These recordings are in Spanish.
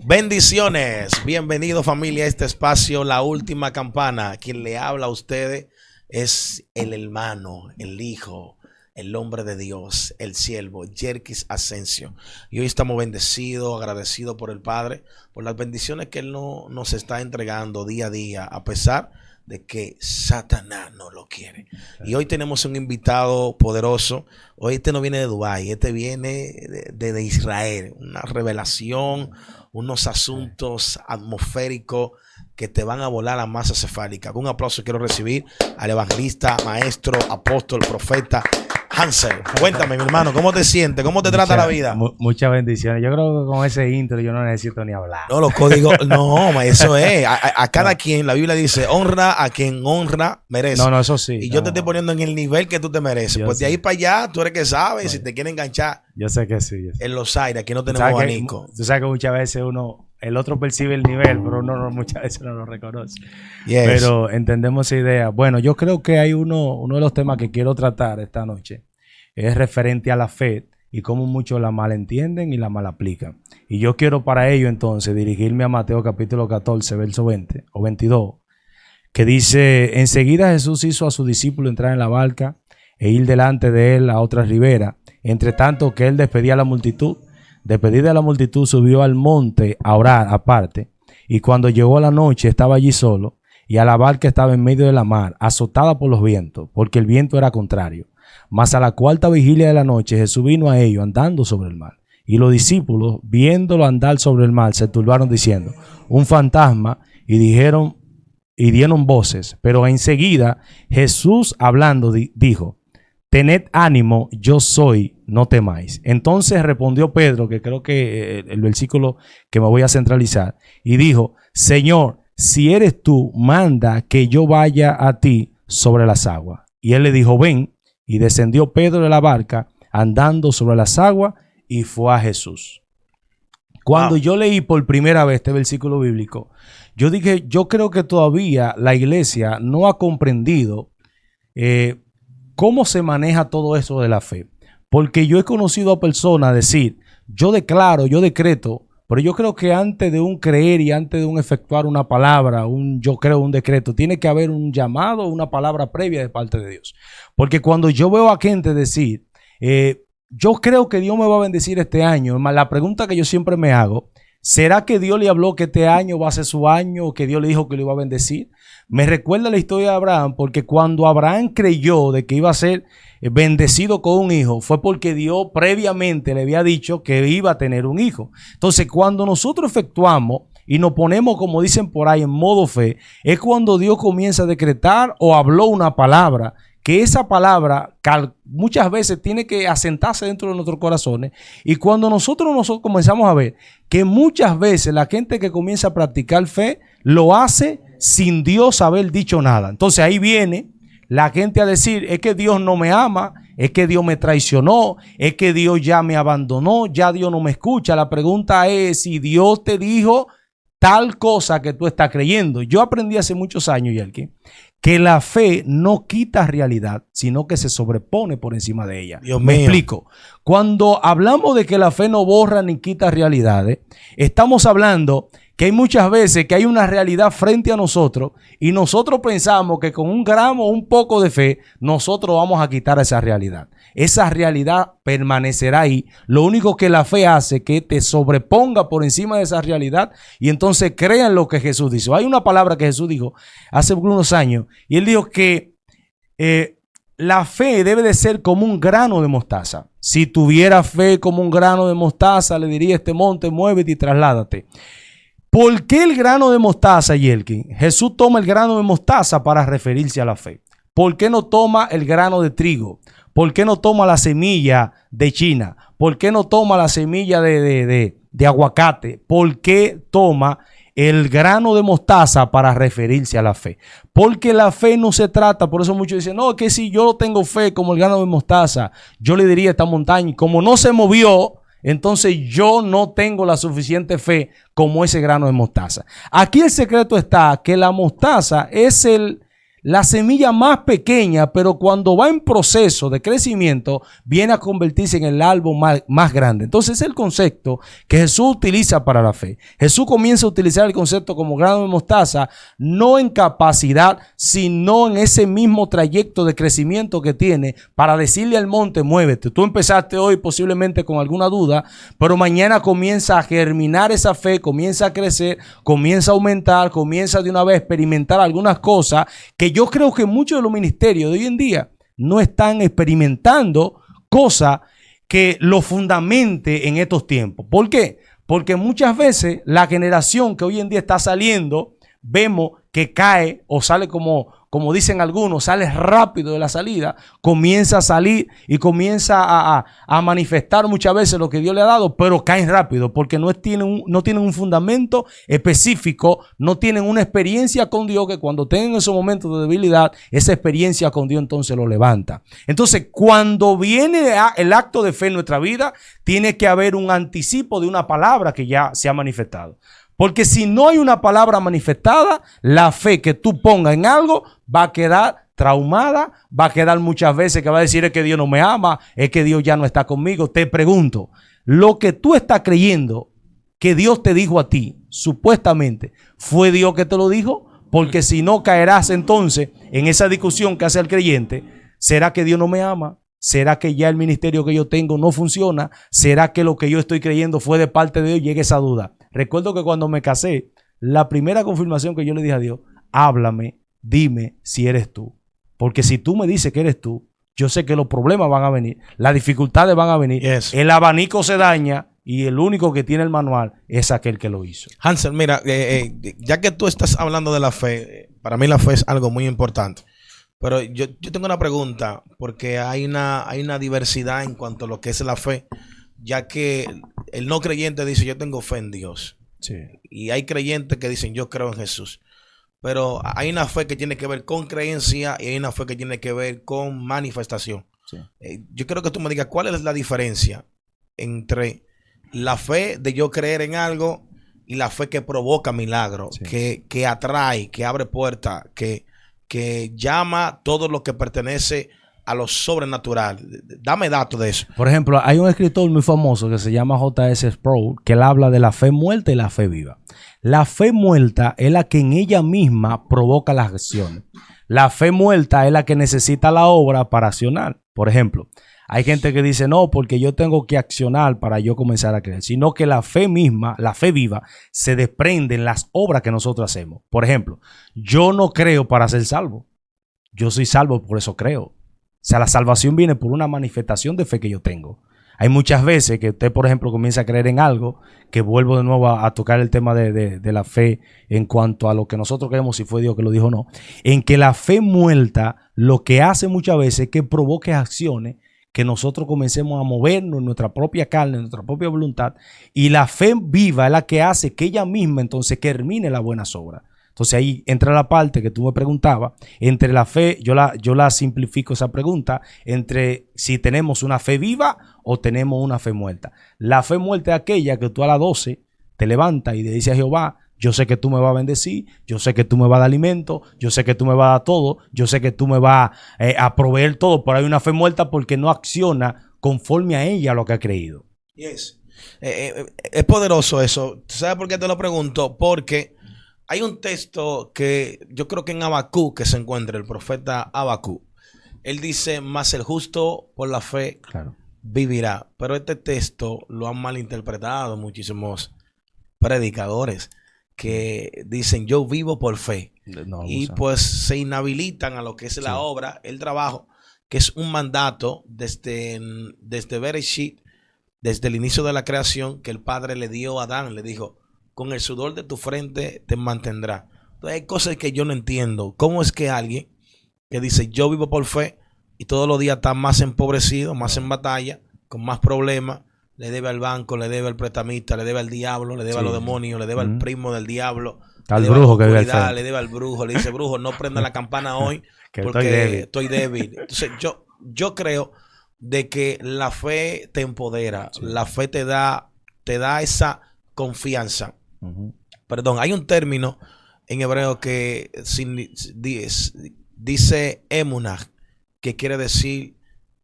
Bendiciones, bienvenido familia a este espacio, La Última Campana. Quien le habla a ustedes es el hermano, el hijo, el hombre de Dios, el siervo, Yerkis Asensio. Y hoy estamos bendecidos, agradecidos por el Padre, por las bendiciones que Él nos está entregando día a día, a pesar de que Satanás no lo quiere. Y hoy tenemos un invitado poderoso. Hoy no viene de Dubái, viene de Israel. Una revelación, unos asuntos atmosféricos que te van a volar la masa cefálica. Con un aplauso quiero recibir al evangelista, maestro, apóstol, profeta Hansel. Cuéntame, mi hermano, ¿cómo te sientes? ¿Cómo te trata la vida? Muchas bendiciones. Yo creo que con ese intro yo no necesito ni hablar. No, los códigos, no, eso es. A cada quien, la Biblia dice, honra a quien honra merece. No, eso sí. Y yo te estoy poniendo en el nivel que tú te mereces. Pues de ahí para allá, tú eres que sabes, si te quieren enganchar. Yo sé que sí. En los aires, aquí no tenemos abanico. Tú sabes que muchas veces el otro percibe el nivel, pero uno muchas veces no lo reconoce. Yes. Pero entendemos esa idea. Bueno, yo creo que hay uno de los temas que quiero tratar esta noche. Es referente a la fe y cómo muchos la malentienden y la malaplican. Y yo quiero para ello entonces dirigirme a Mateo capítulo 14, verso 20 o 22, que dice: enseguida Jesús hizo a su discípulo entrar en la barca e ir delante de él a otra ribera, entre tanto que él despedía a la multitud. Despedida de la multitud, subió al monte a orar aparte, y cuando llegó la noche estaba allí solo, y a la barca estaba en medio de la mar, azotada por los vientos, porque el viento era contrario. Mas a la cuarta vigilia de la noche Jesús vino a ellos andando sobre el mar. Y los discípulos, viéndolo andar sobre el mar, se turbaron diciendo: un fantasma, y dieron voces. Pero enseguida Jesús hablando dijo: tened ánimo, yo soy, no temáis. Entonces respondió Pedro, que creo que el versículo que me voy a centralizar, y dijo: Señor, si eres tú, manda que yo vaya a ti sobre las aguas. Y él le dijo: ven. Y descendió Pedro de la barca andando sobre las aguas y fue a Jesús. Cuando yo leí por primera vez este versículo bíblico, yo dije, yo creo que todavía la iglesia no ha comprendido cómo se maneja todo eso de la fe. Porque yo he conocido a personas decir: yo declaro, yo decreto. Pero yo creo que antes de un creer y antes de un efectuar una palabra, yo creo un decreto, tiene que haber un llamado, una palabra previa de parte de Dios. Porque cuando yo veo a gente decir, yo creo que Dios me va a bendecir este año, la pregunta que yo siempre me hago: ¿será que Dios le habló que este año va a ser su año o que Dios le dijo que lo iba a bendecir? Me recuerda la historia de Abraham, porque cuando Abraham creyó de que iba a ser bendecido con un hijo, fue porque Dios previamente le había dicho que iba a tener un hijo. Entonces, cuando nosotros efectuamos y nos ponemos, como dicen por ahí, en modo fe, es cuando Dios comienza a decretar o habló una palabra, que esa palabra muchas veces tiene que asentarse dentro de nuestros corazones. Y cuando nosotros comenzamos a ver que muchas veces la gente que comienza a practicar fe lo hace sin Dios haber dicho nada. Entonces ahí viene la gente a decir: es que Dios no me ama, es que Dios me traicionó, es que Dios ya me abandonó, ya Dios no me escucha. La pregunta es si Dios te dijo tal cosa que tú estás creyendo. Yo aprendí hace muchos años, Yelki, que la fe no quita realidad, sino que se sobrepone por encima de ella. Dios Me mío. explico. Cuando hablamos de que la fe no borra ni quita realidades, estamos hablando que hay muchas veces que hay una realidad frente a nosotros y nosotros pensamos que con un gramo o un poco de fe nosotros vamos a quitar esa realidad. Esa realidad permanecerá ahí. Lo único que la fe hace es que te sobreponga por encima de esa realidad y entonces crean lo que Jesús dijo. Hay una palabra que Jesús dijo hace unos años y él dijo que la fe debe de ser como un grano de mostaza. Si tuviera fe como un grano de mostaza, le diría a este monte: muévete y trasládate. ¿Por qué el grano de mostaza, Yelkin? Jesús toma el grano de mostaza para referirse a la fe. ¿Por qué no toma el grano de trigo? ¿Por qué no toma la semilla de China? ¿Por qué no toma la semilla de aguacate? ¿Por qué toma el grano de mostaza para referirse a la fe? Porque la fe no se trata, por eso muchos dicen: no, que si yo tengo fe como el grano de mostaza, yo le diría a esta montaña, y como no se movió, entonces yo no tengo la suficiente fe como ese grano de mostaza. Aquí el secreto está que la mostaza es la semilla más pequeña, pero cuando va en proceso de crecimiento, viene a convertirse en el árbol más grande. Entonces, es el concepto que Jesús utiliza para la fe. Jesús comienza a utilizar el concepto como grano de mostaza, no en capacidad, sino en ese mismo trayecto de crecimiento que tiene para decirle al monte, muévete. Tú empezaste hoy posiblemente con alguna duda, pero mañana comienza a germinar esa fe, comienza a crecer, comienza a aumentar, comienza de una vez a experimentar algunas cosas que yo creo que muchos de los ministerios de hoy en día no están experimentando cosas que lo fundamente en estos tiempos. ¿Por qué? Porque muchas veces la generación que hoy en día está saliendo, vemos que cae o sale como dicen algunos, sale rápido de la salida, comienza a salir y comienza a manifestar muchas veces lo que Dios le ha dado, pero caen rápido porque no tienen un fundamento específico, no tienen una experiencia con Dios que cuando tengan esos momentos de debilidad, esa experiencia con Dios entonces lo levanta. Entonces, cuando viene el acto de fe en nuestra vida, tiene que haber un anticipo de una palabra que ya se ha manifestado. Porque si no hay una palabra manifestada, la fe que tú pongas en algo va a quedar traumada, va a quedar muchas veces que va a decir es que Dios no me ama, es que Dios ya no está conmigo. Te pregunto, lo que tú estás creyendo que Dios te dijo a ti, supuestamente, ¿fue Dios que te lo dijo? Porque si no caerás entonces en esa discusión que hace el creyente, ¿será que Dios no me ama? ¿Será que ya el ministerio que yo tengo no funciona? ¿Será que lo que yo estoy creyendo fue de parte de Dios? Llega esa duda. Recuerdo que cuando me casé, la primera confirmación que yo le dije a Dios, háblame, dime si eres tú. Porque si tú me dices que eres tú, yo sé que los problemas van a venir, las dificultades van a venir, yes. El abanico se daña y el único que tiene el manual es aquel que lo hizo. Hansel, mira, ya que tú estás hablando de la fe, para mí la fe es algo muy importante. Pero yo tengo una pregunta, porque hay una diversidad en cuanto a lo que es la fe, ya que el no creyente dice yo tengo fe en Dios. Sí. Y hay creyentes que dicen yo creo en Jesús. Pero hay una fe que tiene que ver con creencia y hay una fe que tiene que ver con manifestación. Sí. Yo quiero que tú me digas cuál es la diferencia entre la fe de yo creer en algo y la fe que provoca milagros, sí. que atrae, que abre puertas, que llama todo lo que pertenece a lo sobrenatural. Dame datos de eso. Por ejemplo, hay un escritor muy famoso que se llama J.S. Sproul, que él habla de la fe muerta y la fe viva. La fe muerta es la que en ella misma provoca las acciones. La fe muerta es la que necesita la obra para accionar. Por ejemplo, hay gente que dice, no, porque yo tengo que accionar para yo comenzar a creer, sino que la fe misma, la fe viva, se desprende en las obras que nosotros hacemos. Por ejemplo, yo no creo para ser salvo. Yo soy salvo, por eso creo. O sea, la salvación viene por una manifestación de fe que yo tengo. Hay muchas veces que usted, por ejemplo, comienza a creer en algo, que vuelvo de nuevo a tocar el tema de la fe en cuanto a lo que nosotros creemos, si fue Dios que lo dijo o no, en que la fe muerta lo que hace muchas veces es que provoque acciones que nosotros comencemos a movernos en nuestra propia carne, en nuestra propia voluntad, y la fe viva es la que hace que ella misma entonces termine las buenas obras. Entonces ahí entra la parte que tú me preguntabas, entre la fe, yo la simplifico esa pregunta, entre si tenemos una fe viva o tenemos una fe muerta. La fe muerta es aquella que tú a las 12 te levantas y le dices a Jehová, yo sé que tú me vas a bendecir, yo sé que tú me vas a dar alimento, yo sé que tú me vas a dar todo, yo sé que tú me vas a proveer todo, pero hay una fe muerta porque no acciona conforme a ella lo que ha creído. Yes. Es poderoso eso. ¿Sabes por qué te lo pregunto? Porque hay un texto que yo creo que en Habacuc que se encuentra, el profeta Habacuc. Él dice, mas el justo por la fe vivirá. Pero este texto lo han malinterpretado muchísimos predicadores que dicen, yo vivo por fe. Y pues se inhabilitan a lo que es la obra, el trabajo, que es un mandato desde Bereshit, desde el inicio de la creación, que el Padre le dio a Adán, le dijo, con el sudor de tu frente te mantendrá. Entonces hay cosas que yo no entiendo. ¿Cómo es que alguien que dice yo vivo por fe y todos los días está más empobrecido, más en batalla, con más problemas, le debe al banco, le debe al prestamista, le debe al diablo, le debe a los demonios, le debe al primo del diablo, al brujo que le debe al brujo, le dice brujo no prenda la campana hoy porque estoy débil. Entonces yo creo de que la fe te empodera, la fe te da esa confianza. Perdón, hay un término en hebreo que dice emunah, que quiere decir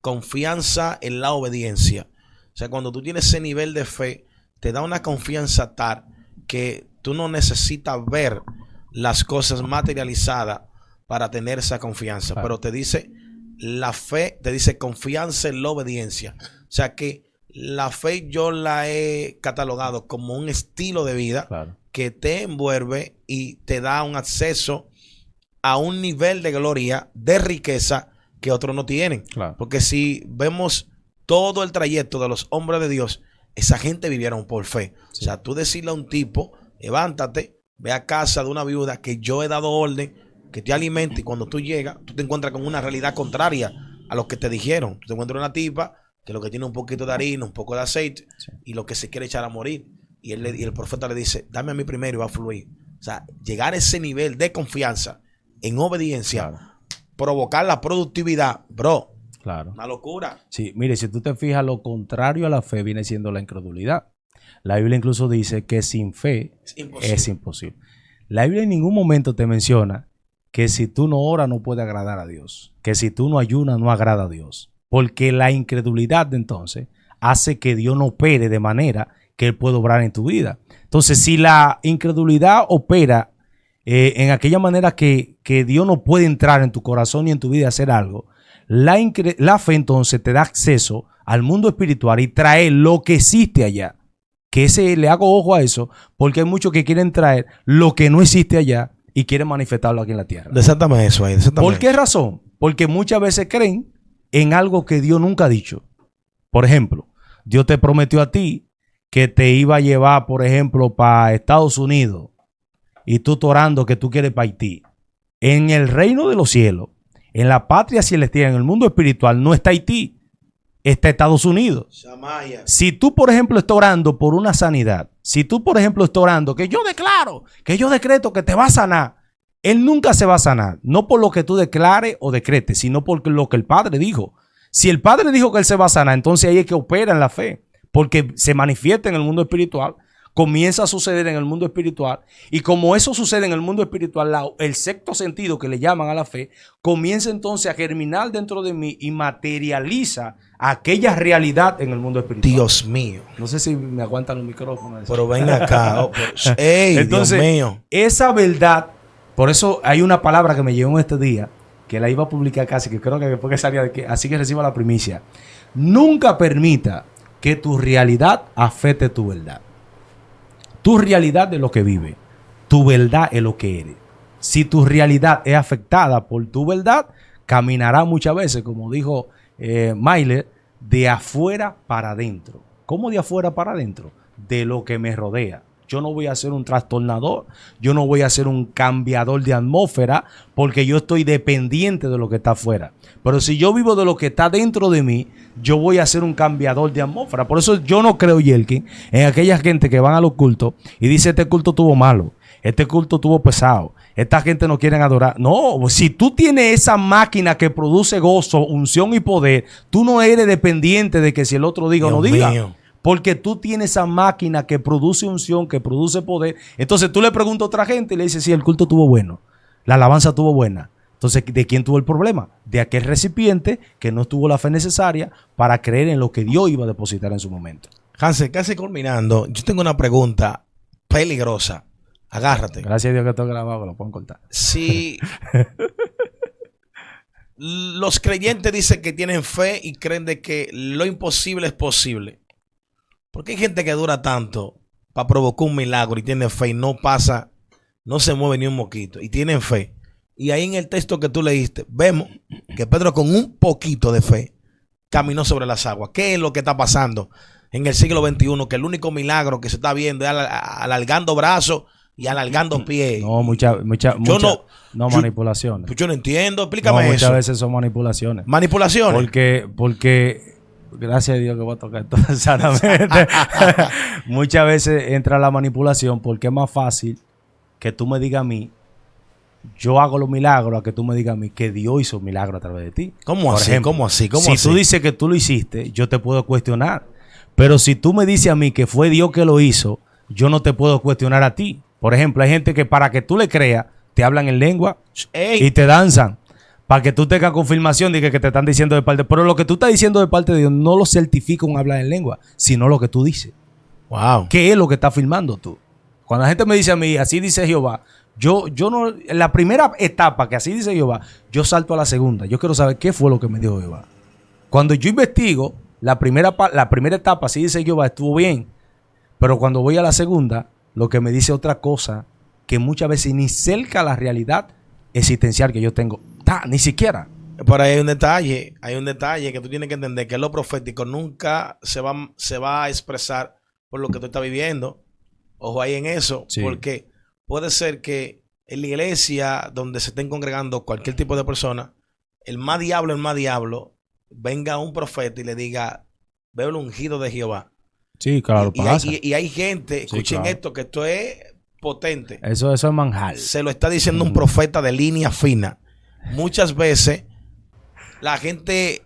confianza en la obediencia. O sea, cuando tú tienes ese nivel de fe, te da una confianza tal que tú no necesitas ver las cosas materializadas para tener esa confianza. Claro. Pero te dice, la fe, te dice confianza en la obediencia. O sea que la fe yo la he catalogado como un estilo de vida, claro, que te envuelve y te da un acceso a un nivel de gloria, de riqueza que otros no tienen. Claro. Porque si vemos todo el trayecto de los hombres de Dios, esa gente vivieron por fe. Sí. O sea, tú decirle a un tipo, levántate, ve a casa de una viuda que yo he dado orden, que te alimente, y cuando tú llegas, tú te encuentras con una realidad contraria a lo que te dijeron. Tú te encuentras una tipa que lo que tiene un poquito de harina, un poco de aceite, sí, y lo que se quiere echar a morir. Y el profeta le dice, dame a mí primero y va a fluir. O sea, llegar a ese nivel de confianza en obediencia, claro, provocar la productividad, bro. Claro. Una locura. Sí, mire, si tú te fijas, lo contrario a la fe viene siendo la incredulidad. La Biblia incluso dice que sin fe es imposible. La Biblia en ningún momento te menciona que si tú no oras no puede agradar a Dios, que si tú no ayunas no agrada a Dios, porque la incredulidad entonces hace que Dios no opere de manera que Él pueda obrar en tu vida. Entonces, si la incredulidad opera en aquella manera que Dios no puede entrar en tu corazón y en tu vida a hacer algo, la fe entonces te da acceso al mundo espiritual y trae lo que existe allá. Que le hago ojo a eso, porque hay muchos que quieren traer lo que no existe allá y quieren manifestarlo aquí en la tierra. Desátame eso ahí. ¿Por qué razón? Porque muchas veces creen en algo que Dios nunca ha dicho. Por ejemplo, Dios te prometió a ti que te iba a llevar, por ejemplo, para Estados Unidos y tú orando que tú quieres para Haití. En el reino de los cielos, en la patria celestial, en el mundo espiritual, no está Haití, está Estados Unidos. Shamaya. Si tú, por ejemplo, estás orando por una sanidad, si tú, por ejemplo, estás orando que yo declaro, que yo decreto que te va a sanar, Él nunca se va a sanar, no por lo que tú declares o decretes, sino por lo que el Padre dijo. Si el Padre dijo que Él se va a sanar, entonces ahí es que opera en la fe, porque se manifiesta en el mundo espiritual, comienza a suceder en el mundo espiritual, y como eso sucede en el mundo espiritual, el sexto sentido que le llaman a la fe, comienza entonces a germinar dentro de mí y materializa aquella realidad en el mundo espiritual. Dios mío. No sé si me aguantan los micrófonos. Pero ven acá. Ey, entonces, Dios mío. Esa verdad, por eso hay una palabra que me llegó en este día, que la iba a publicar casi, que creo que después que salía de que, así que reciba la primicia. Nunca permita que tu realidad afecte tu verdad. Tu realidad es lo que vive. Tu verdad es lo que eres. Si tu realidad es afectada por tu verdad, caminará muchas veces, como dijo Mailer, de afuera para adentro. ¿Cómo de afuera para adentro? De lo que me rodea. Yo no voy a ser un trastornador, yo no voy a ser un cambiador de atmósfera porque yo estoy dependiente de lo que está afuera. Pero si yo vivo de lo que está dentro de mí, yo voy a ser un cambiador de atmósfera. Por eso yo no creo, Yelkin, en aquella gente que van a los cultos y dice este culto estuvo malo, este culto estuvo pesado, esta gente no quiere adorar. No, si tú tienes esa máquina que produce gozo, unción y poder, tú no eres dependiente de que si el otro diga o no diga. Mío. Porque tú tienes esa máquina que produce unción, que produce poder. Entonces tú le preguntas a otra gente y le dices, sí, el culto estuvo bueno, la alabanza estuvo buena. Entonces, ¿de quién tuvo el problema? De aquel recipiente que no tuvo la fe necesaria para creer en lo que Dios iba a depositar en su momento. Hansel, casi culminando, yo tengo una pregunta peligrosa. Agárrate. Gracias a Dios que estoy grabado, lo pueden cortar. Si los creyentes dicen que tienen fe y creen de que lo imposible es posible, ¿por qué hay gente que dura tanto para provocar un milagro y tiene fe y no pasa, no se mueve ni un moquito y tienen fe? Y ahí en el texto que tú leíste, vemos que Pedro con un poquito de fe caminó sobre las aguas. ¿Qué es lo que está pasando en el siglo XXI? Que el único milagro que se está viendo es alargando brazos y alargando pies. No, no manipulaciones. Pues yo no entiendo, explícame eso. Muchas veces son manipulaciones. ¿Manipulaciones? Porque gracias a Dios que voy a tocar esto sanamente. Muchas veces entra la manipulación porque es más fácil que tú me digas a mí, yo hago los milagros, a que tú me digas a mí que Dios hizo un milagro a través de ti. ¿Cómo así? Ejemplo, ¿Cómo así? Si tú dices que tú lo hiciste, yo te puedo cuestionar. Pero si tú me dices a mí que fue Dios que lo hizo, yo no te puedo cuestionar a ti. Por ejemplo, hay gente que para que tú le creas, te hablan en lengua y te danzan. Para que tú tengas confirmación de que te están diciendo de parte. Pero lo que tú estás diciendo de parte de Dios no lo certifica un hablar en lengua, sino lo que tú dices. Wow. ¿Qué es lo que estás afirmando tú? Cuando la gente me dice a mí, así dice Jehová, yo no, en la primera etapa que así dice Jehová, yo salto a la segunda. Yo quiero saber qué fue lo que me dijo Jehová. Cuando yo investigo, la primera etapa, así dice Jehová, estuvo bien. Pero cuando voy a la segunda, lo que me dice otra cosa que muchas veces ni cerca a la realidad existencial que yo tengo. Ni siquiera. Por ahí hay un detalle que tú tienes que entender, que lo profético nunca se va a expresar por lo que tú estás viviendo. Ojo ahí en eso, Sí. porque puede ser que en la iglesia donde se estén congregando cualquier tipo de persona, el más diablo, venga un profeta y le diga, veo el ungido de Jehová. Sí, claro, pasa. Y hay gente, escuchen claro. esto, que esto es potente. Eso es manjar. Se lo está diciendo un profeta de línea fina. Muchas veces la gente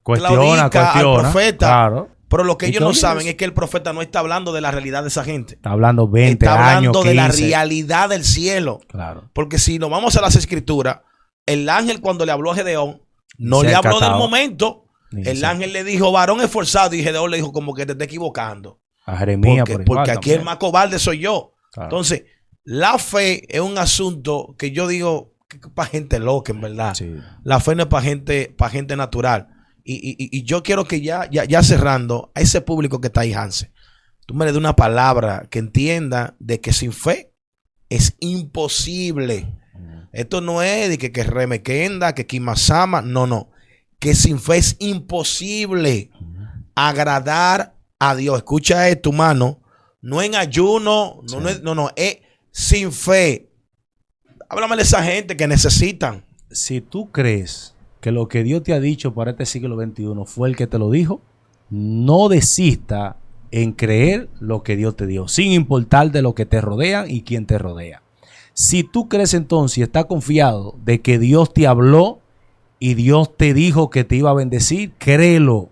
claudica al profeta, claro. pero lo que ¿Y ellos qué no oyes? saben es que el profeta no está hablando de la realidad de esa gente. Está hablando 20 Está hablando años, de la 15. realidad del cielo. Claro. Porque si nos vamos a las escrituras, el ángel cuando le habló a Gedeón, no Se le habló del cataba. momento. Ni El se- ángel le dijo, varón esforzado, y Gedeón le dijo como que te está equivocando. A Jeremías, Porque aquí el más cobarde soy yo. Claro. Entonces, la fe es un asunto que yo digo que es para gente loca, en verdad. Sí. La fe no es para gente natural. Y yo quiero que ya cerrando, a ese público que está ahí, Hansel, tú me le des una palabra que entienda de que sin fe es imposible. Esto no es de que remequenda, que kimasama, no. Que sin fe es imposible agradar a Dios. Escucha esto, mano. No en ayuno, no, es sin fe. Háblame de esa gente que necesitan. Si tú crees que lo que Dios te ha dicho para este siglo XXI fue el que te lo dijo, no desista en creer lo que Dios te dio, sin importar de lo que te rodea y quién te rodea. Si tú crees entonces y estás confiado de que Dios te habló y Dios te dijo que te iba a bendecir, créelo.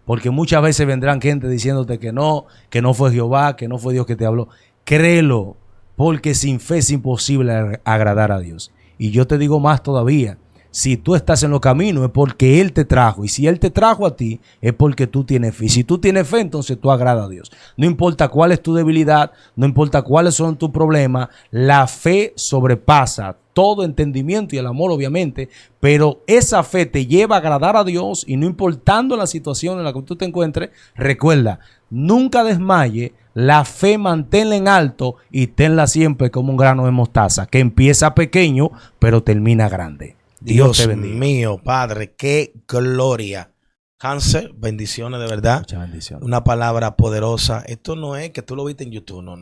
Porque muchas veces vendrán gente diciéndote que no fue Jehová, que no fue Dios que te habló. Créelo, porque sin fe es imposible agradar a Dios. Y yo te digo más todavía, si tú estás en los caminos es porque Él te trajo. Y si Él te trajo a ti es porque tú tienes fe. Y si tú tienes fe, entonces tú agradas a Dios. No importa cuál es tu debilidad, no importa cuáles son tus problemas, la fe sobrepasa todo entendimiento y el amor, obviamente, pero esa fe te lleva a agradar a Dios y no importando la situación en la que tú te encuentres, recuerda, nunca desmaye, la fe manténla en alto y tenla siempre como un grano de mostaza, que empieza pequeño, pero termina grande. Dios te bendiga. Mío, Padre, qué gloria. Hansel, bendiciones de verdad. Muchas bendiciones. Una palabra poderosa. Esto no es que tú lo viste en YouTube, no.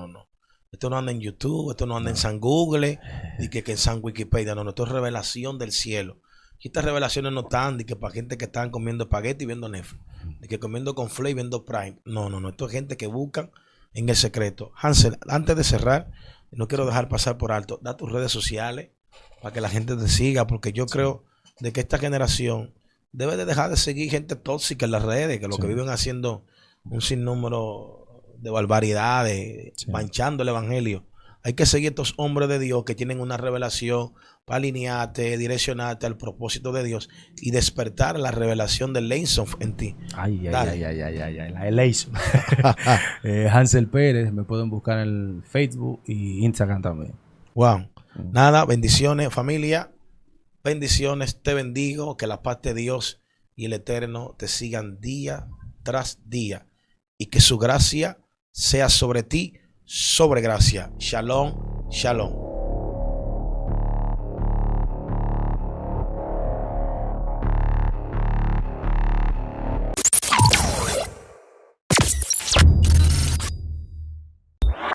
Esto no anda en YouTube, esto no anda en San Google, y que en San Wikipedia, no, esto es revelación del cielo. Y estas revelaciones no están de que para gente que están comiendo espagueti y viendo Netflix, de que comiendo con Flay y viendo Prime. No, esto es gente que buscan en el secreto. Hansel, antes de cerrar, no quiero dejar pasar por alto, da tus redes sociales para que la gente te siga, porque yo creo de que esta generación debe de dejar de seguir gente tóxica en las redes, que lo que viven haciendo un sinnúmero de barbaridades, manchando el evangelio. Hay que seguir estos hombres de Dios que tienen una revelación para alinearte, direccionarte al propósito de Dios y despertar la revelación del Lenson en ti. Ay, la Eleison. Hansel Pérez, me pueden buscar en el Facebook y Instagram también. Wow. Nada, bendiciones, familia. Bendiciones, te bendigo. Que la paz de Dios y el Eterno te sigan día tras día. Y que su gracia sea sobre ti, sobre gracia. Shalom, shalom.